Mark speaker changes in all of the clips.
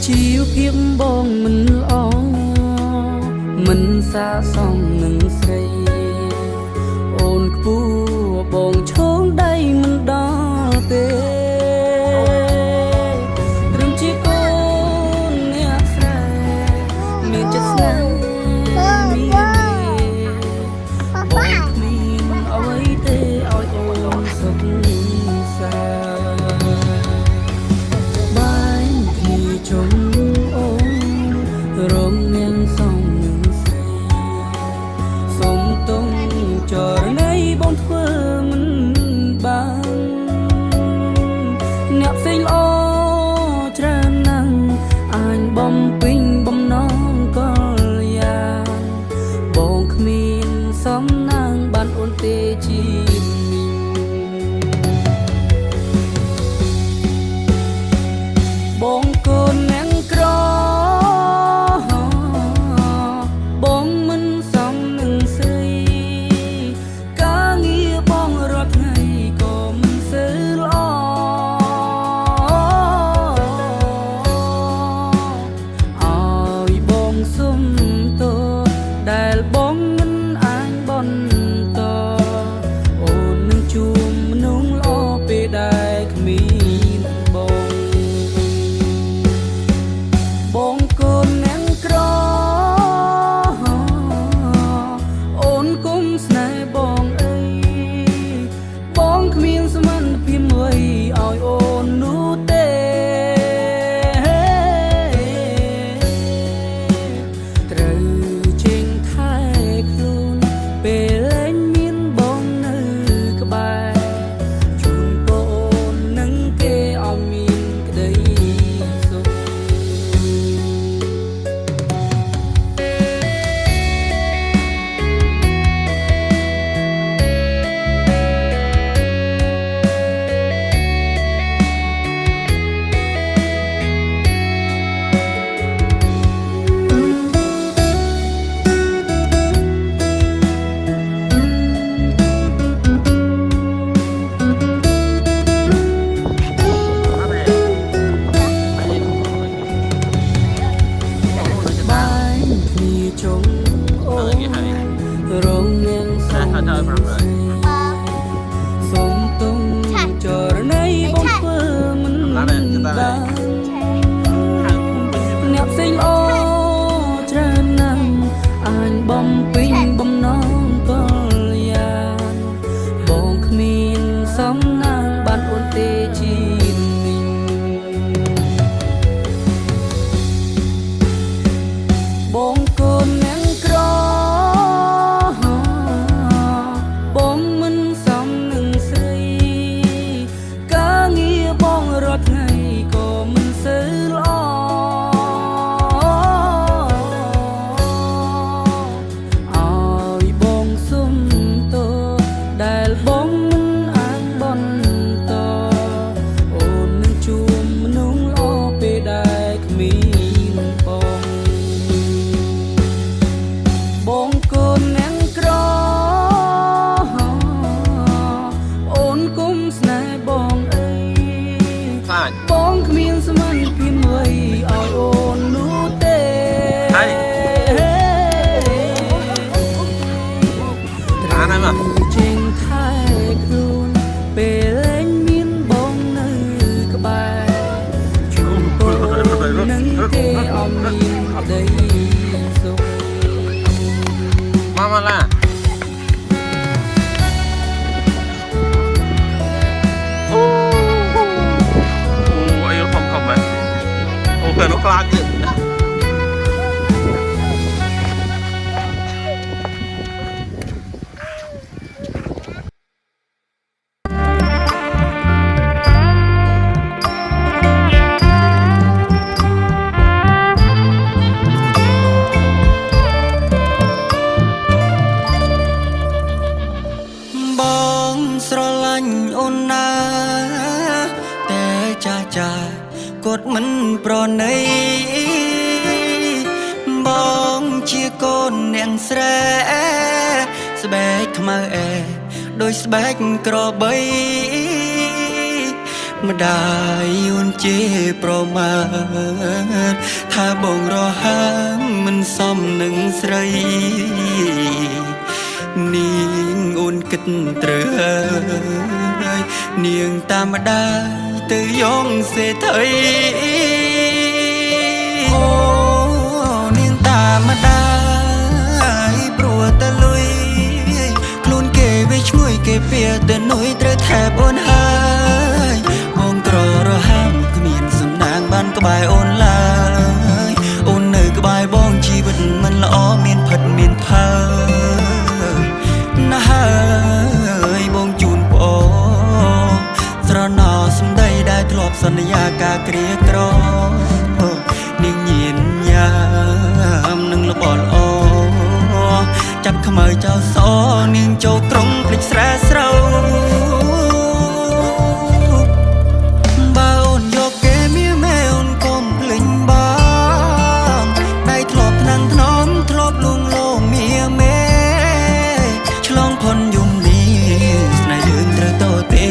Speaker 1: ជីវភាពបងមិនល្អមិនសាសមនឹងស្រីអូនខ្ពស់បងឈោងដៃមិនដល់ទេត្រឹមជាកូនអ្នកស្រែមានចិត្តស្នេហ៍មានបងគ្មានអ្វីទេឲ្យអូនសុខសាបាយគ្នាជុំអូនរំនាងសំនឹងស្រីសុំទុំចរណៃបងធ្វើមិនបានអ្នកផ្សេងល្អច្រើនណាស់អាចបំពេញបំណងកលយ៉ាងបងគ្មានសំណាងបានអូនទេជាបងកូនអ្នកក្របងមិនសមនឹងស្រីការងារបងរាល់ថ្ងៃក៏មិនសូវល្អឲ្យបងសុំទោសដែលបងមិនអាចបន្តអូននឹងជួបមនុស្សល្អពេលដែលគ្មានបងកូនអ្នកក្រអូនគុំស្នេហ៍បងអីបងគ្មានសមត្ថភាពមួយឲ្យអូននោះទេត្រូវចេញថែខ្លួនពេលលែងមានបងនៅក្បែរជូនពរអូននឹងគេឲ្យមានក្តីសុខចុងអូនរងនាងសំសុំទុំចរណៃបងធ្វើមិនបានអ្នកផ្សេងល្អច្រើនណាស់អាចបំពេញបំណងកលយ៉ាងបងគ្មានសំណាងបានអូនទេជាបងកូនអ្នកក្របងមិនសមនឹងស្រីការងារបងរាល់ថ្ងៃក៏មិនសូវល្អឲ្យបងសុំទោសដែលបងមិនអាចបន្តអូននឹងជួបមនុស្សល្អពេលដែលគ្មានបងកូនអ្នកក្រអូនគុំស្នេហ៍បងអីបងគ្មានសមត្ថភាពមួយឲ្យអូននោះទេត្រូវចេញថែខ្លួនពេលលែងមានបងនៅក្បែរជូនពរនឹងគេឲ្យមានក្តីសុខ
Speaker 2: มาล่ะโอ้ไอ้คอมไหมโอ้เผื่อลูกกลางเนี่ย
Speaker 1: អូនណាតែចាកត់មិនប្រណីបងជាកូនអ្នកស្រែស្បែកខ្មៅដូចស្បែកក្របី
Speaker 3: ម្ដាយយួនជេរប្រមាថថាបងរហាមមិនសមនឹងស្រីនាងអូនគិតត្រូវហើយនាងតាមម្ដាយទៅយ៉ងសេដ្ឋីអូនាងតាមម្ដាយព្រោះតែលុយខ្លួនគេវាឈ្ងុយគេពៀទៅនុយត្រូវថែបអូនហើយបងក្ររហាមគ្មានសំណាងបានក្បែរអូនឡើយអូននៅក្បែរបងជីវិតមិនល្អមានផិតមានផើណាស់ហើយបងជូនប្អូនស្រណោសម្ដីដែលធ្លាប់សន្យាការគ្រាក្រនាងញៀនញ៉ាំនឹងលបល្អចាប់ខ្មៅចោលសនាងចូលក្រុងភ្លេចស្រែស្រោបើអូនយកគេមានម៉ែអូនកុំភ្លេចបងដៃធ្លាប់ថ្នាំងថ្នមធ្លាប់លួងលោមមាមេឆ្លងផុនយំនេះស្នេហ៍យើងត្រូវតទេ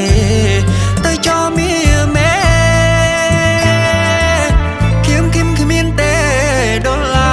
Speaker 3: ទៅចោលមាមេគៀមគ្មានទេដុល្លា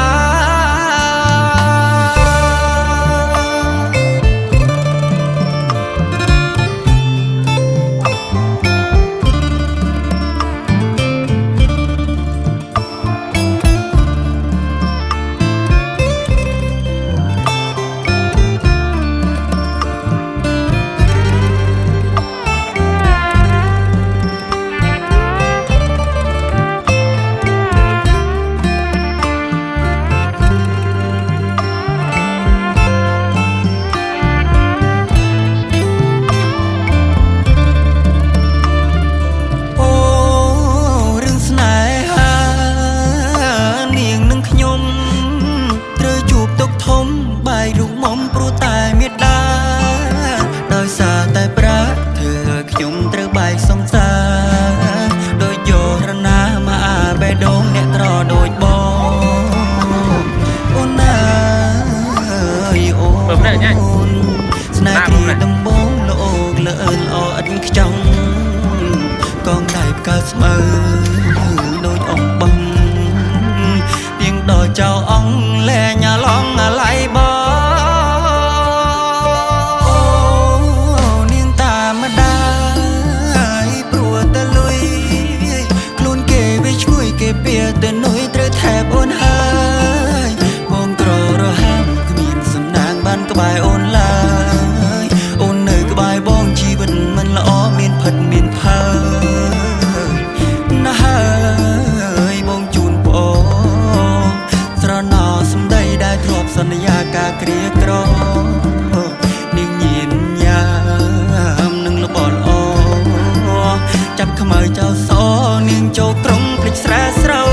Speaker 3: របាយរូបមុំព្រោះតែមេដាដោយសារតែប្រាក់ធ្វើខ្ញុំត្រូវបាយសង្សារដោយយោរណាមកអាបេះដូងអ្នកត្រដូចបងអូនណាអើយអូនស្នេហ៍គ្រាដំបងលោកលឿនល្អឥតខ្ចង់កងដៃផ្កាស្មៅដូចអងបងទៀងដល់ចៅអង្គលែងឡងអាឡៃបងពៀទៅនុយត្រូវថែបអូនហើយបងក្ររហាមគ្មានសំណាងបានក្បែរអូនឡើយអូននៅក្បែរបងជីវិតមិនល្អមានផិតមានផើណាស់ហើយបងជូនប្អូនស្រណោសម្ដីដែលធ្លាប់សន្យាការគ្រាក្រនាងញៀនញ៉ាំនឹងលបល្អចាប់ខ្មៅចោលសនាងចូលក្រុងភ្លេចស្រែស្រោ